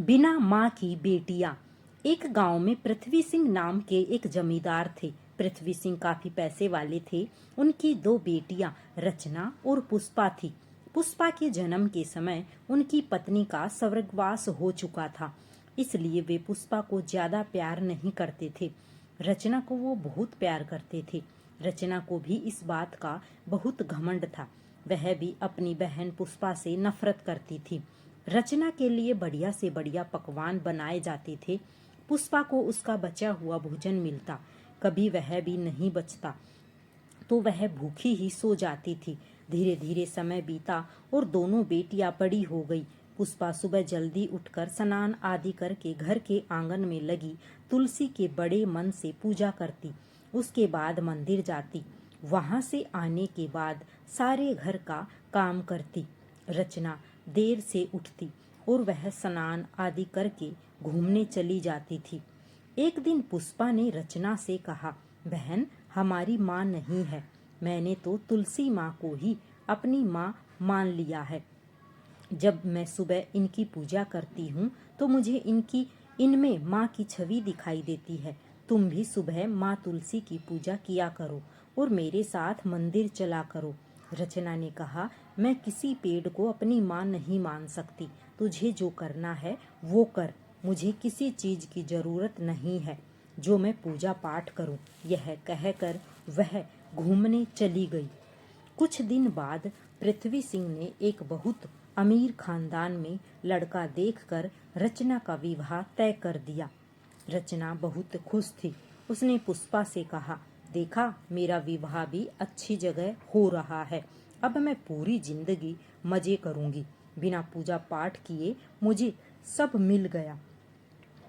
बिना माँ की बेटियां। एक गांव में पृथ्वी सिंह नाम के एक जमींदार थे। पृथ्वी सिंह काफी पैसे वाले थे। उनकी दो बेटियां रचना और पुष्पा थी। पुष्पा के जन्म के समय उनकी पत्नी का स्वर्गवास हो चुका था, इसलिए वे पुष्पा को ज्यादा प्यार नहीं करते थे। रचना को वो बहुत प्यार करते थे। रचना को भी इस बात का बहुत घमंड था। वह भी अपनी बहन पुष्पा से नफरत करती थी। रचना के लिए बढ़िया से बढ़िया पकवान बनाए जाते थे। पुष्पा को उसका बचा हुआ भोजन मिलता, कभी वह भी नहीं बचता तो वह भूखी ही सो जाती थी। धीरे धीरे समय बीता और दोनों बेटियां बड़ी हो गई। पुष्पा सुबह जल्दी उठकर स्नान आदि करके घर के आंगन में लगी तुलसी के बड़े मन से पूजा करती। उसके बाद मंदिर जाती। वहां से आने के बाद सारे घर का काम करती। रचना देर से उठती और वह स्नान आदि करके घूमने चली जाती थी। एक दिन पुष्पा ने रचना से कहा, बहन, हमारी माँ नहीं है। मैंने तो तुलसी माँ को ही अपनी माँ मान लिया है। जब मैं सुबह इनकी पूजा करती हूँ तो मुझे इनमें माँ की छवि दिखाई देती है। तुम भी सुबह माँ तुलसी की पूजा किया करो और मेरे साथ मंदिर चला करो। रचना ने कहा, मैं किसी पेड़ को अपनी माँ नहीं मान सकती। तुझे जो करना है वो कर। मुझे किसी चीज की जरूरत नहीं है जो मैं पूजा पाठ करूं। यह कहकर वह घूमने चली गई। कुछ दिन बाद पृथ्वी सिंह ने एक बहुत अमीर खानदान में लड़का देखकर रचना का विवाह तय कर दिया। रचना बहुत खुश थी। उसने पुष्पा से कहा, देखा, मेरा विवाह भी अच्छी जगह हो रहा है। अब मैं पूरी जिंदगी मजे करूंगी। बिना पूजा पाठ किए मुझे सब मिल गया।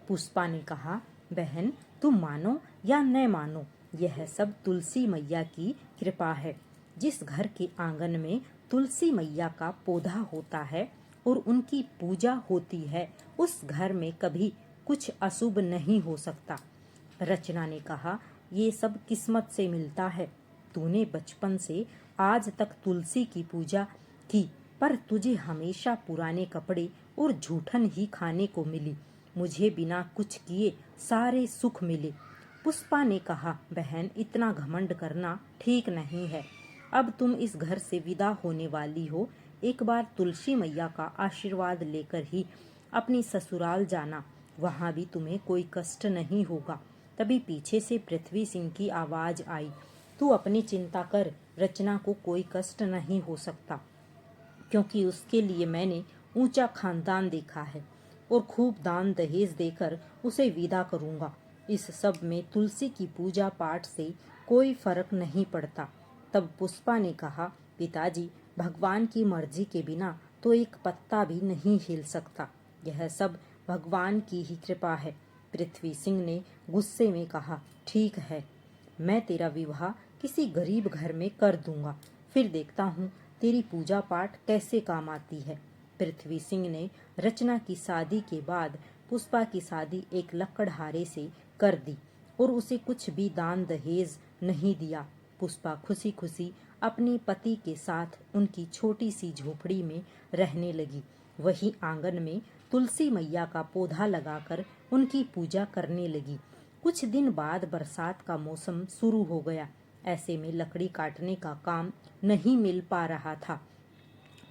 पुष्पा ने कहा, बहन, तुम मानो या न मानो, यह सब तुलसी मैया की कृपा है। जिस घर के आंगन में तुलसी मैया का पौधा होता है और उनकी पूजा होती है, उस घर में कभी कुछ अशुभ नहीं हो सकता। रचना ने कहा, ये सब किस्मत से मिलता है। तूने बचपन से आज तक तुलसी की पूजा की, पर तुझे हमेशा पुराने कपड़े और जूठन ही खाने को मिली। मुझे बिना कुछ किए सारे सुख मिले। पुष्पा ने कहा, बहन, इतना घमंड करना ठीक नहीं है। अब तुम इस घर से विदा होने वाली हो। एक बार तुलसी मैया का आशीर्वाद लेकर ही अपनी ससुराल जाना। वहां भी तुम्हें कोई कष्ट नहीं होगा। तभी पीछे से पृथ्वी सिंह की आवाज आई, तू अपनी चिंता कर, रचना को कोई कष्ट नहीं हो सकता, क्योंकि उसके लिए मैंने ऊंचा खानदान देखा है और खूब दान दहेज देकर उसे विदा करूंगा। इस सब में तुलसी की पूजा पाठ से कोई फर्क नहीं पड़ता। तब पुष्पा ने कहा, पिताजी, भगवान की मर्जी के बिना तो एक पत्ता भी नहीं हिल सकता। यह सब भगवान की ही कृपा है। पृथ्वी सिंह ने गुस्से में कहा, ठीक है, मैं तेरा विवाह किसी गरीब घर में कर दूंगा, फिर देखता हूँ तेरी पूजा पाठ कैसे काम आती है। पृथ्वी सिंह ने रचना की शादी के बाद पुष्पा की शादी एक लकड़हारे से कर दी और उसे कुछ भी दान दहेज नहीं दिया। पुष्पा खुशी खुशी अपने पति के साथ उनकी छोटी सी झोपड़ी में रहने लगी। वही आंगन में तुलसी मैया का पौधा लगाकर उनकी पूजा करने लगी। कुछ दिन बाद बरसात का मौसम शुरू हो गया। ऐसे में लकड़ी काटने का काम नहीं मिल पा रहा था।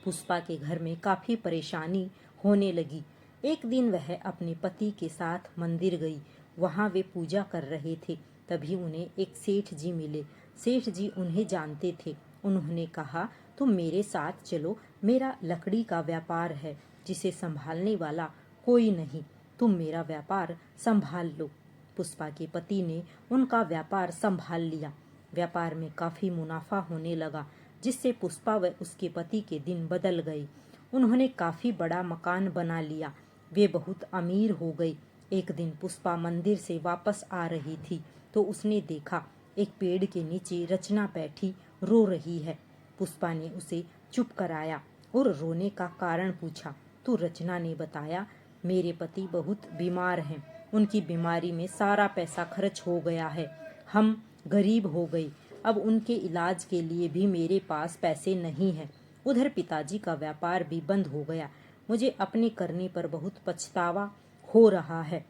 पुष्पा के घर में काफी परेशानी होने लगी। एक दिन वह अपने पति के साथ मंदिर गई। वहां वे पूजा कर रहे थे। तभी उन्हें एक सेठ जी मिले। सेठ जी उन्हें जानते थे। उन्होंने कहा, तुम मेरे साथ चलो, मेरा लकड़ी का व्यापार है जिसे संभालने वाला कोई नहीं। तुम मेरा व्यापार संभाल लो। पुष्पा के पति ने उनका व्यापार संभाल लिया। व्यापार में काफी मुनाफा होने लगा, जिससे पुष्पा व उसके पति के दिन बदल गए। उन्होंने काफी बड़ा मकान बना लिया। वे बहुत अमीर हो गई। एक दिन पुष्पा मंदिर से वापस आ रही थी तो उसने देखा एक पेड़ के नीचे रचना बैठी रो रही है। पुष्पा ने उसे चुप कराया और रोने का कारण पूछा तो रचना ने बताया, मेरे पति बहुत बीमार हैं। उनकी बीमारी में सारा पैसा खर्च हो गया है। हम गरीब हो गए। अब उनके इलाज के लिए भी मेरे पास पैसे नहीं हैं। उधर पिताजी का व्यापार भी बंद हो गया। मुझे अपने करने पर बहुत पछतावा हो रहा है।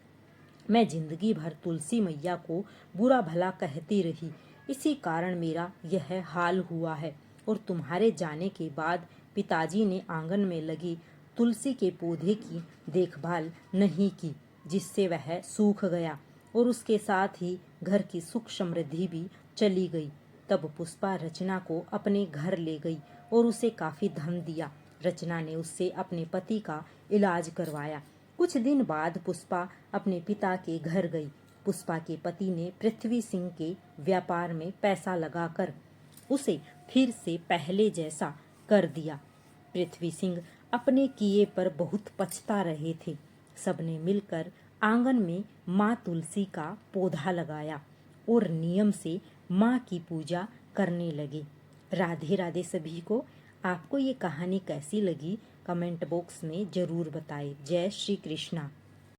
मैं जिंदगी भर तुलसी मैया को बुरा भला कहती रही, इसी कारण मेरा यह हाल हुआ है। और तुम्हारे जाने के बाद पिताजी ने आंगन में लगी तुलसी के पौधे की देखभाल नहीं की, जिससे वह सूख गया और उसके साथ ही घर की सुख समृद्धि भी चली गई। तब पुष्पा रचना को अपने घर ले गई और उसे काफी धन दिया। रचना ने उससे अपने पति का इलाज करवाया। कुछ दिन बाद पुष्पा अपने पिता के घर गई। पुष्पा के पति ने पृथ्वी सिंह के व्यापार में पैसा लगाकर उसे फिर से पहले जैसा कर दिया। पृथ्वी सिंह अपने किए पर बहुत पछता रहे थे। सबने मिलकर आंगन में माँ तुलसी का पौधा लगाया और नियम से माँ की पूजा करने लगे। राधे राधे सभी को। आपको ये कहानी कैसी लगी कमेंट बॉक्स में जरूर बताएं। जय श्री कृष्णा।